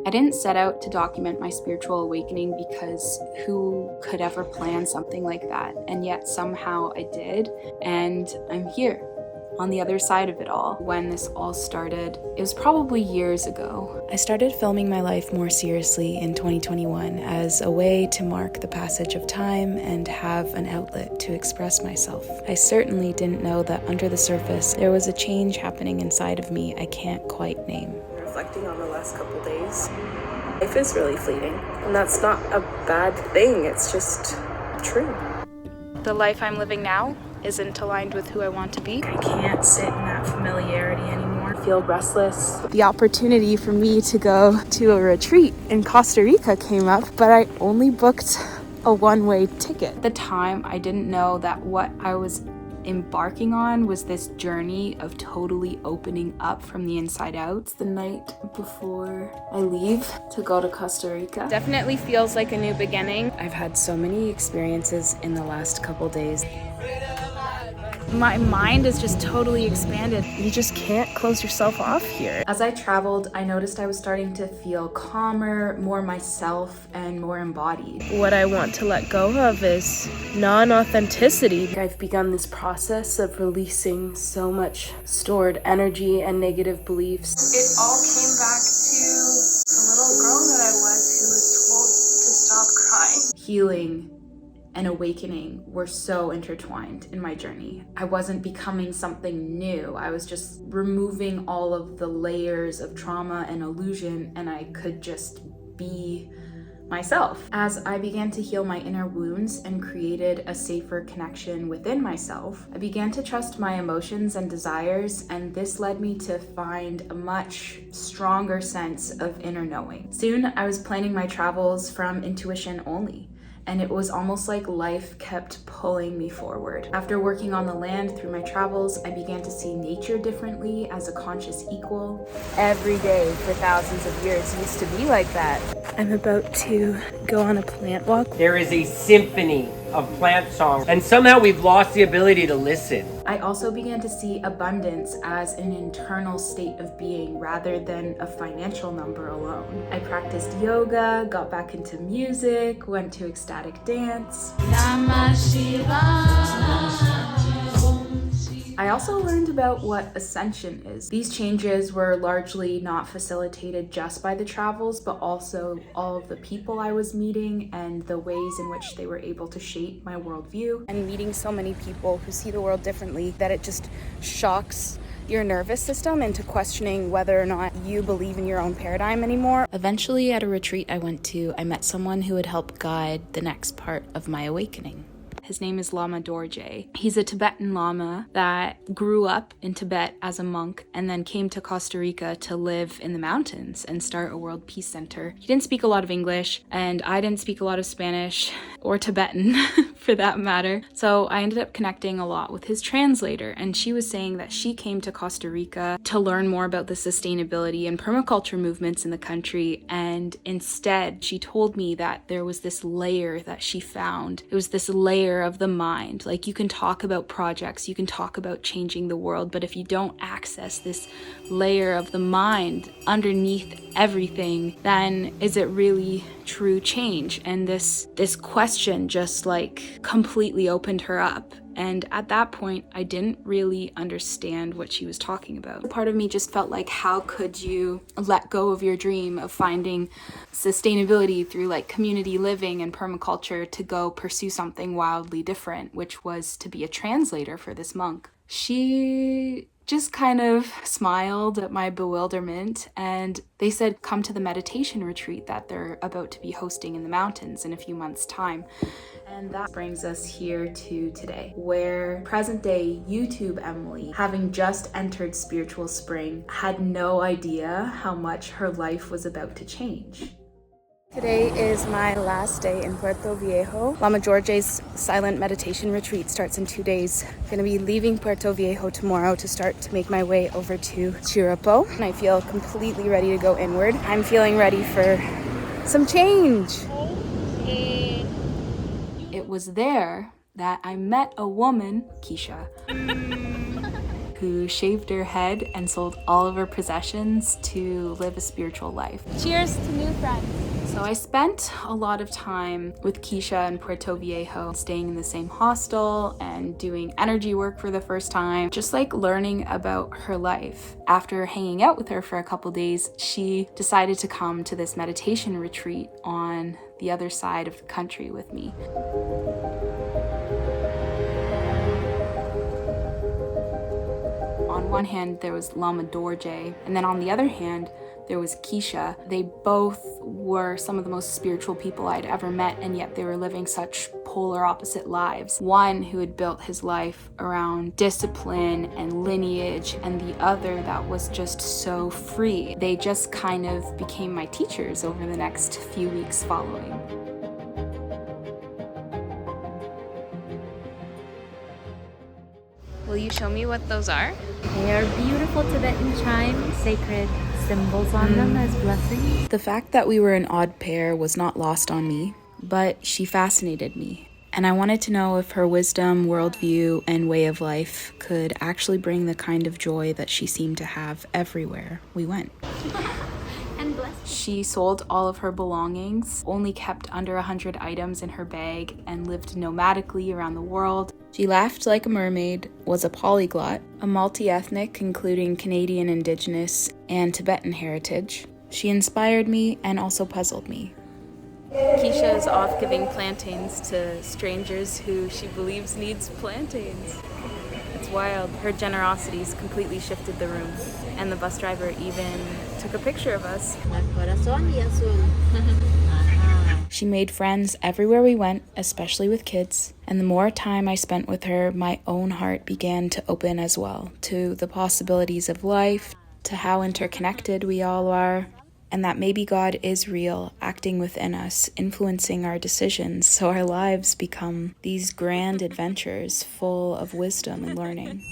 I didn't set out to document my spiritual awakening because who could ever plan something like that? And yet somehow I did, and I'm here on the other side of it all. When this all started, it was probably years ago. I started filming my life more seriously in 2021 as a way to mark the passage of time and have an outlet to express myself. I certainly didn't know that under the surface there was a change happening inside of me I can't quite name. Reflecting on the last couple days, life is really fleeting, and that's not a bad thing, it's just true. The life I'm living now isn't aligned with who I want to be. I can't sit in that familiarity anymore. I feel restless. The opportunity for me to go to a retreat in Costa Rica came up, but I only booked a one-way ticket. At the time, I didn't know that what I was embarking on was this journey of totally opening up from the inside out. The night before I leave to go to Costa Rica definitely feels like a new beginning. I've had so many experiences in the last couple days. My mind is just totally expanded. You just can't close yourself off here. As I traveled, I noticed I was starting to feel calmer, more myself, and more embodied. What I want to let go of is non-authenticity. I've begun this process of releasing so much stored energy and negative beliefs. It all came back to the little girl that I was who was told to stop crying. Healing and awakening were so intertwined in my journey. I wasn't becoming something new. I was just removing all of the layers of trauma and illusion, and I could just be myself. As I began to heal my inner wounds and created a safer connection within myself, I began to trust my emotions and desires, and this led me to find a much stronger sense of inner knowing. Soon, I was planning my travels from intuition only, and it was almost like life kept pulling me forward. After working on the land through my travels, I began to see nature differently as a conscious equal. Every day for thousands of years used to be like that. I'm about to go on a plant walk. There is a symphony of plant songs, and somehow we've lost the ability to listen. I also began to see abundance as an internal state of being rather than a financial number alone. I practiced yoga, got back into music, went to ecstatic dance. I also learned about what ascension is. These changes were largely not facilitated just by the travels, but also all of the people I was meeting and the ways in which they were able to shape my worldview. And meeting so many people who see the world differently that it just shocks your nervous system into questioning whether or not you believe in your own paradigm anymore. Eventually, at a retreat I went to, I met someone who would help guide the next part of my awakening. His name is Lama Dorje. He's a Tibetan Lama that grew up in Tibet as a monk and then came to Costa Rica to live in the mountains and start a World Peace Center. He didn't speak a lot of English, and I didn't speak a lot of Spanish or Tibetan for that matter. So I ended up connecting a lot with his translator, and she was saying that she came to Costa Rica to learn more about the sustainability and permaculture movements in the country, and instead she told me that there was this layer that she found. It was this layer of the mind. Like, you can talk about projects, you can talk about changing the world, but if you don't access this layer of the mind underneath everything, then is it really true change? And this question just like completely opened her up. And at that point, I didn't really understand what she was talking about. Part of me just felt like, how could you let go of your dream of finding sustainability through like community living and permaculture to go pursue something wildly different, which was to be a translator for this monk? She just kind of smiled at my bewilderment, and they said, come to the meditation retreat that they're about to be hosting in the mountains in a few months' time. And that brings us here to today, where present day YouTube Emily, having just entered spiritual spring, had no idea how much her life was about to change. Today is my last day in Puerto Viejo. Lama Dorje's silent meditation retreat starts in 2 days. I'm gonna be leaving Puerto Viejo tomorrow to start to make my way over to Chirapo, and I feel completely ready to go inward. I'm feeling ready for some change. It was there that I met a woman, Keisha, who shaved her head and sold all of her possessions to live a spiritual life. Cheers to new friends. So I spent a lot of time with Keisha in Puerto Viejo, staying in the same hostel and doing energy work for the first time, just like learning about her life. After hanging out with her for a couple days, she decided to come to this meditation retreat on the other side of the country with me. On one hand, there was Lama Dorje, and then on the other hand, there was Keisha. They both were some of the most spiritual people I'd ever met, and yet they were living such polar opposite lives. One who had built his life around discipline and lineage, and the other that was just so free. They just kind of became my teachers over the next few weeks following. Will you show me what those are? They are beautiful Tibetan chimes, sacred symbols on them as blessings. The fact that we were an odd pair was not lost on me, but she fascinated me. And I wanted to know if her wisdom, worldview, and way of life could actually bring the kind of joy that she seemed to have everywhere we went. And blessings. She sold all of her belongings, only kept under 100 items in her bag, and lived nomadically around the world. She laughed like a mermaid, was a polyglot, a multi-ethnic including Canadian Indigenous and Tibetan heritage. She inspired me and also puzzled me. Keisha is off giving plantains to strangers who she believes needs plantains. It's wild. Her generosities completely shifted the room. And the bus driver even took a picture of us. Corazón y azul. She made friends everywhere we went, especially with kids. And the more time I spent with her, my own heart began to open as well, to the possibilities of life, to how interconnected we all are, and that maybe God is real, acting within us, influencing our decisions, so our lives become these grand adventures full of wisdom and learning.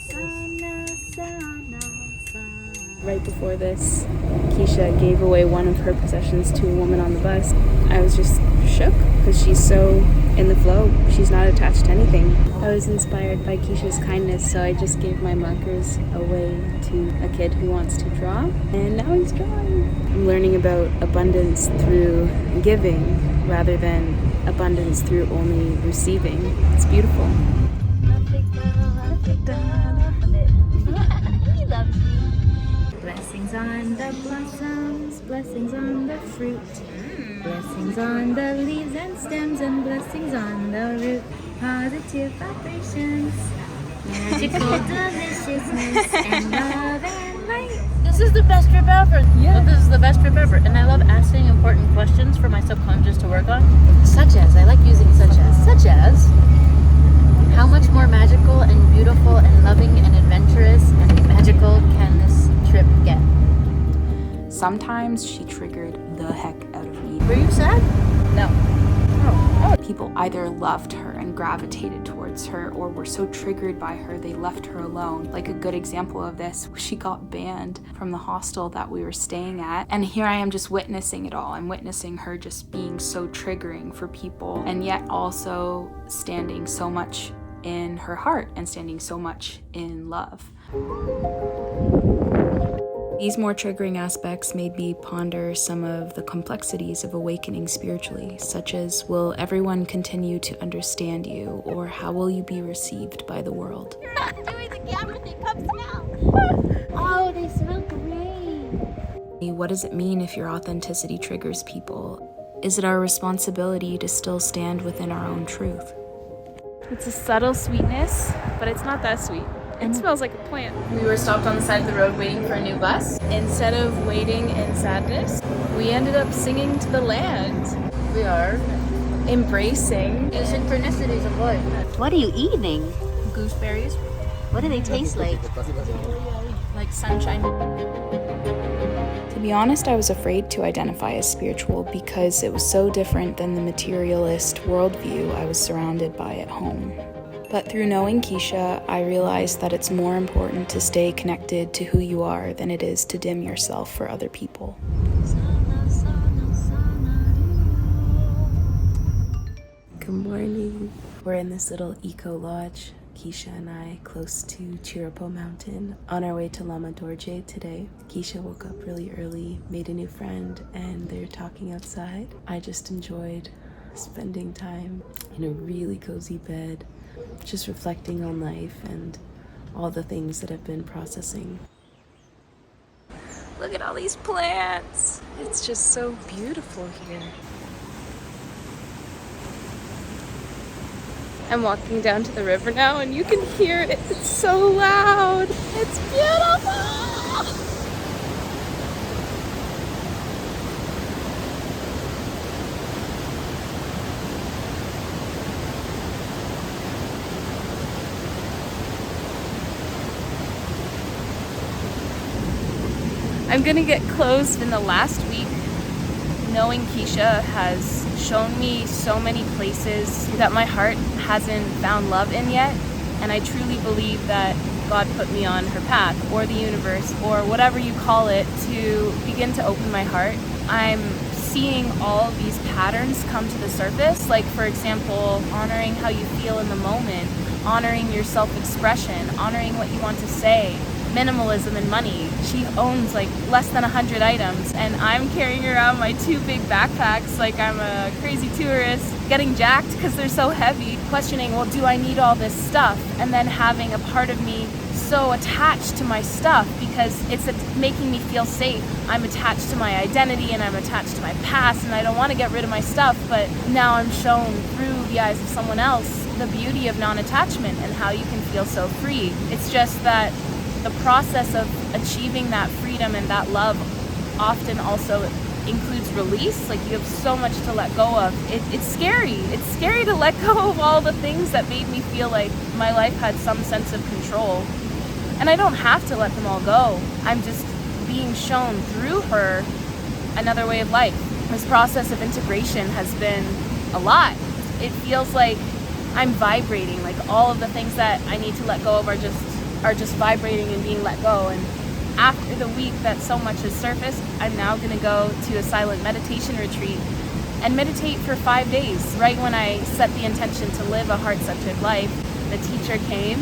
Right before this, Keisha gave away one of her possessions to a woman on the bus. I was just shook because she's so in the flow. She's not attached to anything. I was inspired by Keisha's kindness, so I just gave my markers away to a kid who wants to draw, and now he's drawing. I'm learning about abundance through giving rather than abundance through only receiving. It's beautiful. He loves me. Blessings on the blossoms, blessings on the fruit, blessings on the leaves and stems, and blessings on the root. Positive vibrations, magical deliciousness, and love and light. This is the best trip ever. Yeah. This is the best trip ever. And I love asking important questions for my subconscious to work on. Such as, I like using such as, how much more magical and beautiful and loving and adventurous and magical can this trip get? Sometimes she triggered the heck out of me. Were you sad? No. People either loved her and gravitated towards her, or were so triggered by her they left her alone. Like a good example of this, she got banned from the hostel that we were staying at. And here I am just witnessing it all. I'm witnessing her just being so triggering for people, and yet also standing so much in her heart and standing so much in love. These more triggering aspects made me ponder some of the complexities of awakening spiritually, such as, will everyone continue to understand you, or how will you be received by the world? You're not doing the camera thing, come smell. Oh, they smell great. What does it mean if your authenticity triggers people? Is it our responsibility to still stand within our own truth? It's a subtle sweetness, but it's not that sweet. It smells like a plant. We were stopped on the side of the road waiting for a new bus. Instead of waiting in sadness, we ended up singing to the land. We are Embracing the synchronicities of life. What are you eating? Gooseberries, What do they taste like? like sunshine. To be honest, I was afraid to identify as spiritual because it was so different than the materialist worldview I was surrounded by at home. But through knowing Keisha, I realized that it's more important to stay connected to who you are than it is to dim yourself for other people. Good morning. We're in this little eco lodge. Keisha and I close to Chirapo Mountain on our way to Lama Dorje today. Keisha woke up really early, made a new friend, and they're talking outside. I just enjoyed spending time in a really cozy bed, just reflecting on life and all the things that I've been processing. Look at all these plants. It's just so beautiful here. I'm walking down to the river now and you can hear it. It's so loud. It's beautiful. I'm gonna get closed in the last week. Knowing Keisha has shown me so many places that my heart hasn't found love in yet, and I truly believe that God put me on her path, or the universe, or whatever you call it, to begin to open my heart. I'm seeing all these patterns come to the surface, like for example, honoring how you feel in the moment, honoring your self-expression, honoring what you want to say, minimalism and money. She owns like less than 100 items and I'm carrying around my 2 big backpacks like I'm a crazy tourist, getting jacked because they're so heavy, questioning, well, do I need all this stuff? And then having a part of me so attached to my stuff because it's making me feel safe. I'm attached to my identity and I'm attached to my past and I don't want to get rid of my stuff, but now I'm shown through the eyes of someone else the beauty of non-attachment and how you can feel so free. It's just that the process of achieving that freedom and that love often also includes release. Like you have so much to let go of. It's scary. It's scary to let go of all the things that made me feel like my life had some sense of control. And I don't have to let them all go. I'm just being shown through her another way of life. This process of integration has been a lot. It feels like I'm vibrating, like all of the things that I need to let go of are just vibrating and being let go. And after the week that so much has surfaced, I'm now going to go to a silent meditation retreat and meditate for 5 days. Right when I set the intention to live a heart-centered life, the teacher came,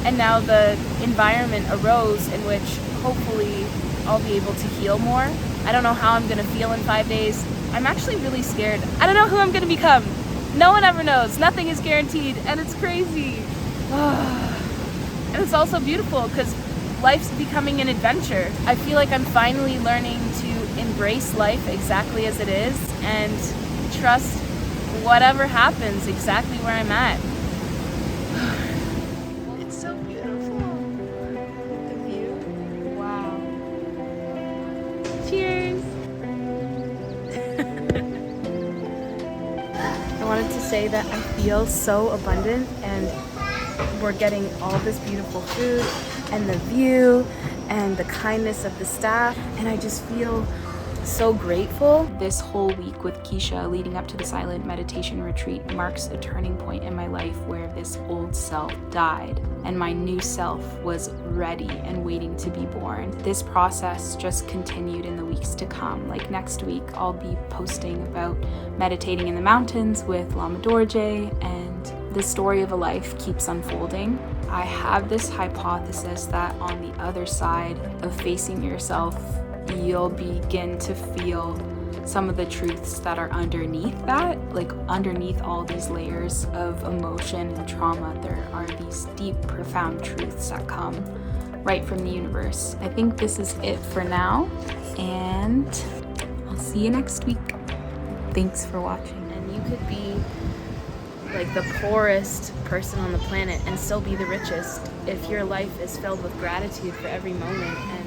and now the environment arose in which hopefully I'll be able to heal more. I don't know how I'm going to feel in 5 days. I'm actually really scared. I don't know who I'm going to become. No one ever knows. Nothing is guaranteed, and it's crazy. And it's also beautiful because life's becoming an adventure. I feel like I'm finally learning to embrace life exactly as it is and trust whatever happens exactly where I'm at. It's so beautiful. The view. Wow. Cheers. I wanted to say that I feel so abundant and we're getting all this beautiful food and the view and the kindness of the staff, and I just feel so grateful. This whole week with Keisha leading up to the silent meditation retreat marks a turning point in my life where this old self died and my new self was ready and waiting to be born. This process just continued in the weeks to come. Like next week, I'll be posting about meditating in the mountains with Lama Dorje, and the story of a life keeps unfolding. I have this hypothesis that on the other side of facing yourself, you'll begin to feel some of the truths that are underneath that, like underneath all these layers of emotion and trauma. There are these deep, profound truths that come right from the universe. I think this is it for now, and I'll see you next week. Thanks for watching. And you could be like the poorest person on the planet and still be the richest if your life is filled with gratitude for every moment. And